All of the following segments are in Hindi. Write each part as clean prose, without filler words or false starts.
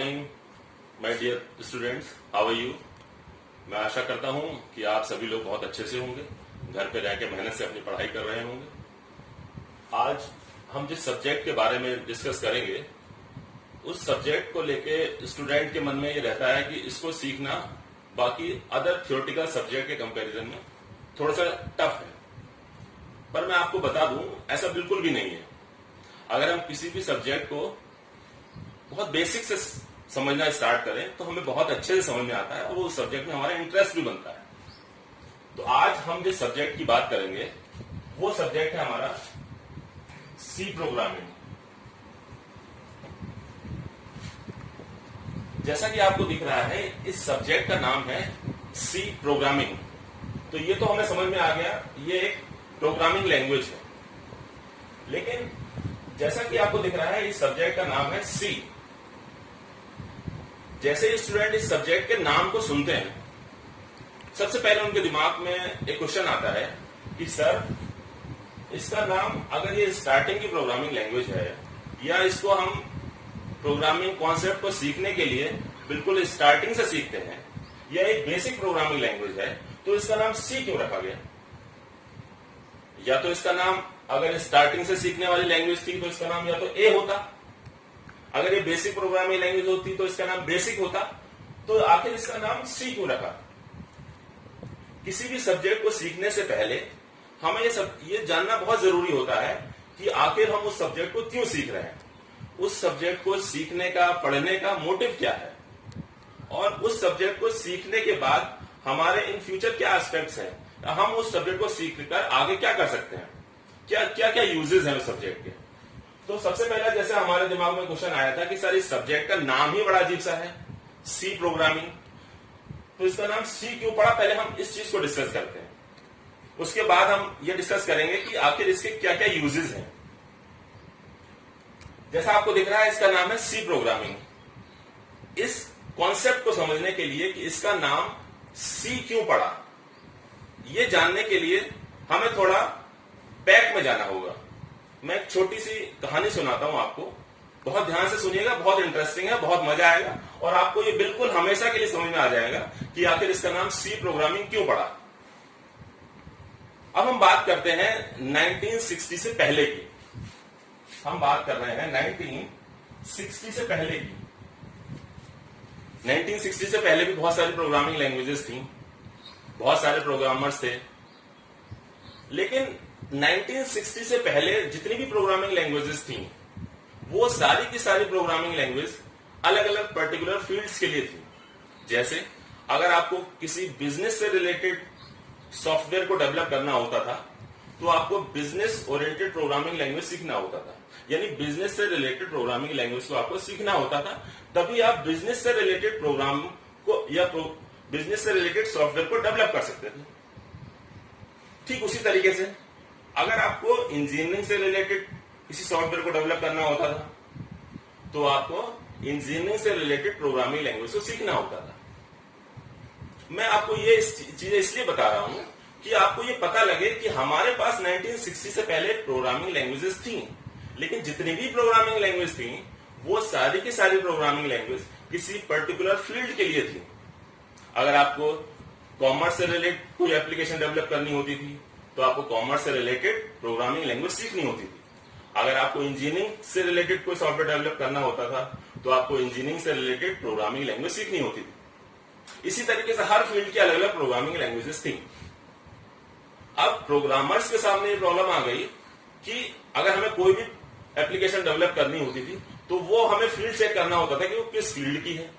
Morning my dear students, how are you. मैं आशा करता हूं कि आप सभी लोग बहुत अच्छे से होंगे, घर पे रह के मेहनत से अपनी पढ़ाई कर रहे होंगे। आज हम जिस सब्जेक्ट के बारे में डिस्कस करेंगे उस सब्जेक्ट को लेके स्टूडेंट के मन में ये रहता है कि इसको सीखना बाकी अदर थ्योरेटिकल सब्जेक्ट के कंपैरिजन में थोड़ा सा टफ है। पर मैं आपको बता दूं, ऐसा बिल्कुल भी नहीं है। अगर हम किसी भी सब्जेक्ट को बहुत बेसिक से समझना स्टार्ट करें तो हमें बहुत अच्छे से समझ में आता है और वो उस सब्जेक्ट में हमारा इंटरेस्ट भी बनता है। तो आज हम जिस सब्जेक्ट की बात करेंगे वो सब्जेक्ट है हमारा सी प्रोग्रामिंग। जैसा कि आपको दिख रहा है, इस सब्जेक्ट का नाम है सी प्रोग्रामिंग। तो ये तो हमें समझ में आ गया, ये एक प्रोग्रामिंग लैंग्वेज है। लेकिन जैसा कि आपको दिख रहा है, इस सब्जेक्ट का नाम है सी। जैसे ही स्टूडेंट इस सब्जेक्ट के नाम को सुनते हैं, सबसे पहले उनके दिमाग में एक क्वेश्चन आता है कि सर, इसका नाम, अगर ये स्टार्टिंग की प्रोग्रामिंग लैंग्वेज है या इसको हम प्रोग्रामिंग कॉन्सेप्ट को सीखने के लिए बिल्कुल स्टार्टिंग से सीखते हैं, या एक बेसिक प्रोग्रामिंग लैंग्वेज है, तो इसका नाम सी क्यों रखा गया। या तो इसका नाम, अगर स्टार्टिंग से सीखने वाली लैंग्वेज थी तो इसका नाम या तो ए होता, अगर ये बेसिक प्रोग्रामिंग लैंग्वेज होती तो इसका नाम बेसिक होता। तो आखिर इसका नाम सी क्यों रखा। किसी भी सब्जेक्ट को सीखने से पहले हमें ये जानना बहुत जरूरी होता है कि आखिर हम उस सब्जेक्ट को क्यों सीख रहे हैं, उस सब्जेक्ट को सीखने का, पढ़ने का मोटिव क्या है, और उस सब्जेक्ट को सीखने के बाद हमारे इन फ्यूचर क्या एस्पेक्ट्स हैं, हम उस सब्जेक्ट को सीखकर आगे क्या कर सकते हैं, क्या क्या क्या यूजेस हैं उस सब्जेक्ट के। तो सबसे पहला, जैसे हमारे दिमाग में क्वेश्चन आया था कि सर, इस सब्जेक्ट का नाम ही बड़ा अजीब सा है, सी प्रोग्रामिंग, तो इसका नाम सी क्यों पड़ा। पहले हम इस चीज को डिस्कस करते हैं, उसके बाद हम ये डिस्कस करेंगे कि आखिर इसके क्या क्या यूजेस हैं। जैसा आपको दिख रहा है, इसका नाम है सी प्रोग्रामिंग। इस कॉन्सेप्ट को समझने के लिए कि इसका नाम सी क्यों पड़ा, ये जानने के लिए हमें थोड़ा बैक में जाना होगा। मैं एक छोटी सी कहानी सुनाता हूं आपको, बहुत ध्यान से सुनिएगा, बहुत इंटरेस्टिंग है, बहुत मजा आएगा और आपको ये बिल्कुल हमेशा के लिए समझ में आ जाएगा कि आखिर इसका नाम सी प्रोग्रामिंग क्यों पड़ा। अब हम बात करते हैं 1960 से पहले की। हम बात कर रहे हैं 1960 से पहले की। 1960 से पहले भी बहुत सारी प्रोग्रामिंग लैंग्वेजेस थी, बहुत सारे प्रोग्रामर्स थे। लेकिन 1960 से पहले जितनी भी प्रोग्रामिंग लैंग्वेजेस थी, वो सारी की सारी प्रोग्रामिंग लैंग्वेज अलग अलग पर्टिकुलर फील्ड्स के लिए थी। जैसे अगर आपको किसी बिजनेस से रिलेटेड सॉफ्टवेयर को डेवलप करना होता था तो आपको बिजनेस ओरिएंटेड प्रोग्रामिंग लैंग्वेज सीखना होता था, यानी बिजनेस से रिलेटेड प्रोग्रामिंग लैंग्वेज को आपको सीखना होता था, तभी आप बिजनेस से रिलेटेड प्रोग्राम को या बिजनेस से रिलेटेड सॉफ्टवेयर को डेवलप कर सकते थे। ठीक उसी तरीके से अगर आपको इंजीनियरिंग से रिलेटेड किसी सॉफ्टवेयर को डेवलप करना होता था तो आपको इंजीनियरिंग से रिलेटेड प्रोग्रामिंग लैंग्वेज को सीखना होता था। मैं आपको ये चीजें इसलिए बता रहा हूं कि आपको ये पता लगे कि हमारे पास 1960 से पहले प्रोग्रामिंग लैंग्वेजेस थी, लेकिन जितनी भी प्रोग्रामिंग लैंग्वेज थी वो सारी की सारी प्रोग्रामिंग लैंग्वेज किसी पर्टिकुलर फील्ड के लिए थी। अगर आपको कॉमर्स से रिलेटेड कोई एप्लीकेशन डेवलप करनी होती थी तो आपको कॉमर्स से रिलेटेड प्रोग्रामिंग लैंग्वेज सीखनी होती थी। अगर आपको इंजीनियरिंग से रिलेटेड कोई सॉफ्टवेयर डेवलप करना होता था तो आपको इंजीनियरिंग से रिलेटेड प्रोग्रामिंग लैंग्वेज सीखनी होती थी। इसी तरीके से हर फील्ड की अलग अलग प्रोग्रामिंग लैंग्वेजेस थी। अब प्रोग्रामर्स के सामने ये प्रॉब्लम आ गई कि अगर हमें कोई भी एप्लीकेशन डेवलप करनी होती थी तो वो हमें फील्ड चेक करना होता था कि वो किस फील्ड की है।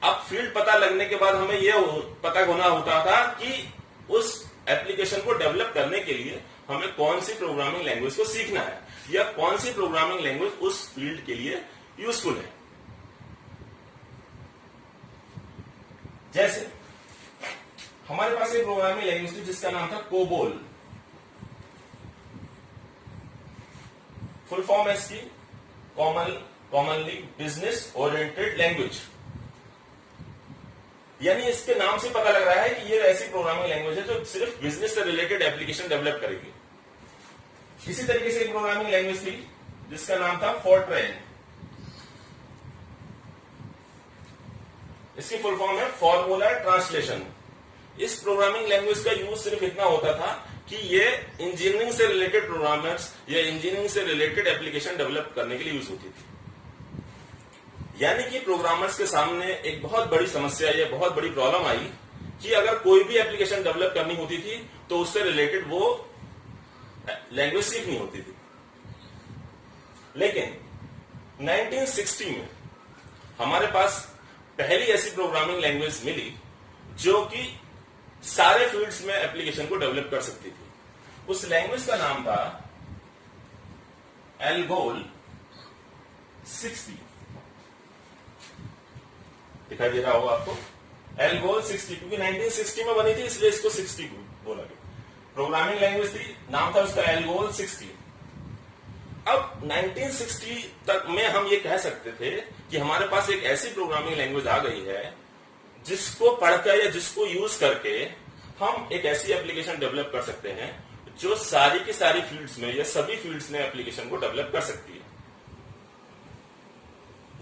अब फील्ड पता लगने के बाद हमें यह पता होना होता था कि उस एप्लीकेशन को डेवलप करने के लिए हमें कौन सी प्रोग्रामिंग लैंग्वेज को सीखना है या कौन सी प्रोग्रामिंग लैंग्वेज उस फील्ड के लिए यूजफुल है। जैसे हमारे पास एक प्रोग्रामिंग लैंग्वेज थी जिसका नाम था कोबोल। फुल फॉर्म है इसकी कॉमनली बिजनेस ओरिएंटेड लैंग्वेज, यानी इसके नाम से पता लग रहा है कि ये ऐसी प्रोग्रामिंग लैंग्वेज है जो सिर्फ बिजनेस से रिलेटेड एप्लीकेशन डेवलप करेगी। इसी तरीके से एक प्रोग्रामिंग लैंग्वेज थी जिसका नाम था फोर्ट्रेन। इसकी फुल फॉर्म है फॉर्मूला ट्रांसलेशन। इस प्रोग्रामिंग लैंग्वेज का यूज सिर्फ इतना होता था कि ये इंजीनियरिंग से रिलेटेड प्रोग्रामर्स या इंजीनियरिंग से रिलेटेड एप्लीकेशन डेवलप करने के लिए यूज होती थी। यानी कि प्रोग्रामर्स के सामने एक बहुत बड़ी समस्या या बहुत बड़ी प्रॉब्लम आई कि अगर कोई भी एप्लीकेशन डेवलप करनी होती थी तो उससे रिलेटेड वो लैंग्वेज सीखनी होती थी। लेकिन 1960 में हमारे पास पहली ऐसी प्रोग्रामिंग लैंग्वेज मिली जो कि सारे फील्ड्स में एप्लीकेशन को डेवलप कर सकती थी। उस लैंग्वेज का नाम था एल्गोल 60। दिखाई दे रहा होगा आपको एल्गोल 60, क्योंकि 1960 में बनी थी इसलिए इसको 60 बोला गया। प्रोग्रामिंग लैंग्वेज थी, नाम था उसका एल्गोल 60। अब 1960 तक में हम ये कह सकते थे कि हमारे पास एक ऐसी प्रोग्रामिंग लैंग्वेज आ गई है जिसको पढ़कर या जिसको यूज करके हम एक ऐसी एप्लीकेशन डेवलप कर सकते हैं जो सारी की सारी फील्ड्स में या सभी फील्ड्स में एप्लीकेशन को डेवलप कर सकती है।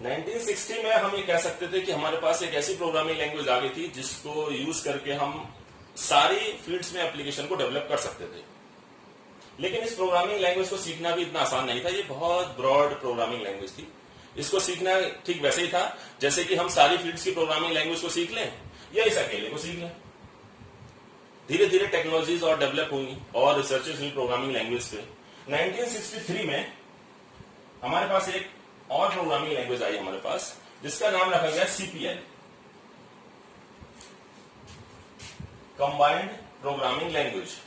1960 में हम ये कह सकते थे कि हमारे पास एक ऐसी प्रोग्रामिंग लैंग्वेज आ गई थी जिसको यूज करके हम सारी फील्ड्स में एप्लीकेशन को डेवलप कर सकते थे। लेकिन इस प्रोग्रामिंग लैंग्वेज को सीखना भी इतना आसान नहीं था। ये बहुत ब्रॉड प्रोग्रामिंग लैंग्वेज थी। इसको सीखना ठीक वैसे ही था जैसे कि हम सारी फील्ड्स की प्रोग्रामिंग लैंग्वेज को सीख लें या इस अकेले को सीख लें। धीरे धीरे टेक्नोलॉजीज और डेवलप हुई और रिसर्चेस हुई प्रोग्रामिंग लैंग्वेज पे। 1963 में हमारे पास एक और प्रोग्रामिंग लैंग्वेज आई हमारे पास जिसका नाम रखा गया सीपीएल, कंबाइंड प्रोग्रामिंग लैंग्वेज।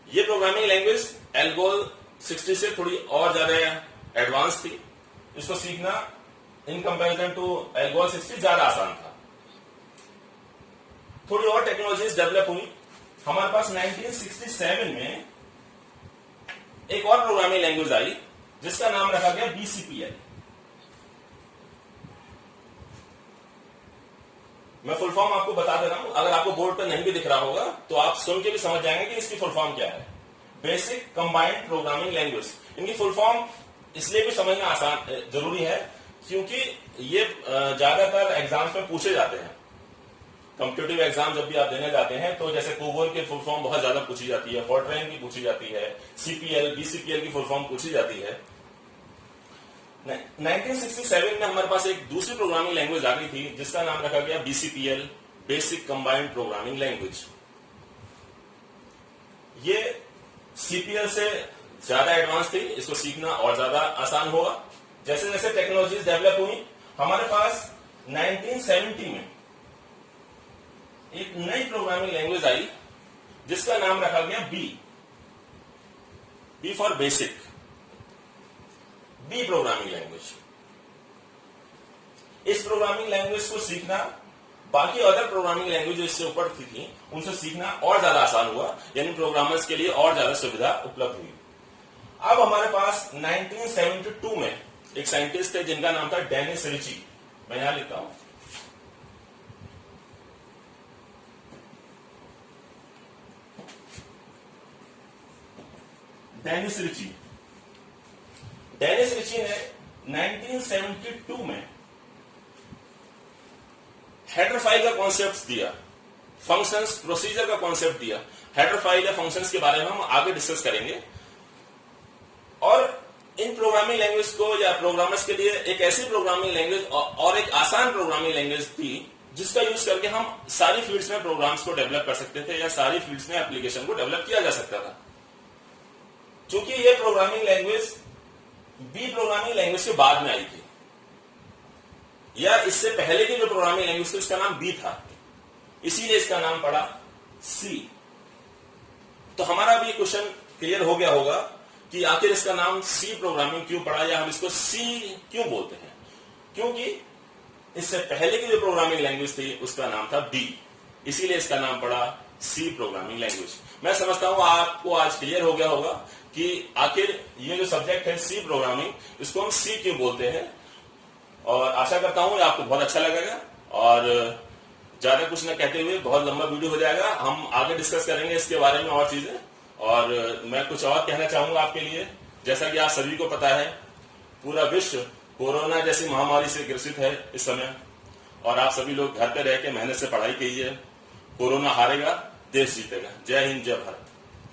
ये प्रोग्रामिंग लैंग्वेज एल्गोल 60 से थोड़ी और ज्यादा एडवांस थी। इसको सीखना इन कंपैरिजन टू एल्गोल 60 ज्यादा आसान था। थोड़ी और टेक्नोलॉजीज डेवलप हुई। हमारे पास 1967 में एक और प्रोग्रामिंग लैंग्वेज आई जिसका नाम रखा गया बीसीपीएल। मैं फुल फॉर्म आपको बता दे रहा हूं, अगर आपको बोर्ड पर नहीं भी दिख रहा होगा तो आप सुन के भी समझ जाएंगे कि इसकी फुल फॉर्म क्या है। Basic combined programming language. इनकी फुल फॉर्म इसलिए भी समझना आसान जरूरी है क्योंकि ये ज्यादातर एग्जाम्स में पूछे जाते हैं। कॉम्पिटिटिव एग्जाम जब भी आप देने जाते हैं तो जैसे कोबोल की फुल फॉर्म बहुत ज्यादा पूछी जाती है, फोर्ट्रेन की पूछी जाती है, सीपीएल बीसीपीएल की फुल फॉर्म पूछी जाती है। 1967 में हमारे पास एक दूसरी प्रोग्रामिंग लैंग्वेज आ गई थी जिसका नाम रखा गया BCPL, basic combined programming language. ये सीपीएल से ज्यादा एडवांस थी। इसको सीखना और ज्यादा आसान होगा। जैसे जैसे टेक्नोलॉजीज डेवलप हुई हमारे पास 1970 में एक नई प्रोग्रामिंग लैंग्वेज आई जिसका नाम रखा गया B for basic, B programming language. इस प्रोग्रामिंग लैंग्वेज को सीखना बाकी अदर प्रोग्रामिंग लैंग्वेज जो इससे ऊपर थी उनसे सीखना और ज्यादा आसान हुआ, यानी प्रोग्रामर्स के लिए और ज्यादा सुविधा उपलब्ध हुई। अब हमारे पास 1972 में एक साइंटिस्ट थे जिनका नाम था डेनिस रिची। मैं यहां लिखता हूं, डेनिस रिची। डेनिस रिची ने 1972 में हेडर फाइल का कॉन्सेप्ट दिया, फंक्शंस प्रोसीजर का कॉन्सेप्ट दिया। हेडर फाइल या फंक्शंस के बारे में हम आगे डिस्कस करेंगे। और इन प्रोग्रामिंग लैंग्वेज को या प्रोग्रामर्स के लिए एक ऐसी प्रोग्रामिंग लैंग्वेज और एक आसान प्रोग्रामिंग लैंग्वेज थी जिसका यूज करके हम सारी फील्ड्स में प्रोग्राम्स को डेवलप कर सकते थे या सारी फील्ड्स में एप्लीकेशन को डेवलप किया जा सकता था। क्योंकि ये programming language B programming language के बाद में आई थी, या इससे पहले की जो प्रोग्रामिंग लैंग्वेज थी उसका नाम बी था, इसीलिए इसका नाम पड़ा सी। तो हमारा भी क्वेश्चन क्लियर हो गया होगा कि आखिर इसका नाम सी प्रोग्रामिंग क्यों पड़ा या हम इसको सी क्यों बोलते हैं। क्योंकि इससे पहले की जो प्रोग्रामिंग लैंग्वेज थी उसका नाम था बी, इसीलिए इसका नाम पड़ा सी प्रोग्रामिंग लैंग्वेज। मैं समझता हूं आपको आज क्लियर हो गया होगा कि आखिर ये जो सब्जेक्ट है सी प्रोग्रामिंग, इसको हम सी क्यों बोलते हैं। और आशा करता हूं आपको बहुत अच्छा लगेगा। और ज्यादा कुछ न कहते हुए, बहुत लंबा वीडियो हो जाएगा, हम आगे डिस्कस करेंगे इसके बारे में और चीजें। और मैं कुछ और कहना चाहूंगा आपके लिए। जैसा कि आप सभी को पता है, पूरा विश्व कोरोना जैसी महामारी से ग्रसित है इस समय, और आप सभी लोग घर पे रह के मेहनत से पढ़ाई कीजिए। कोरोना हारेगा, देश जीतेगा। जय हिंद, जय भारत।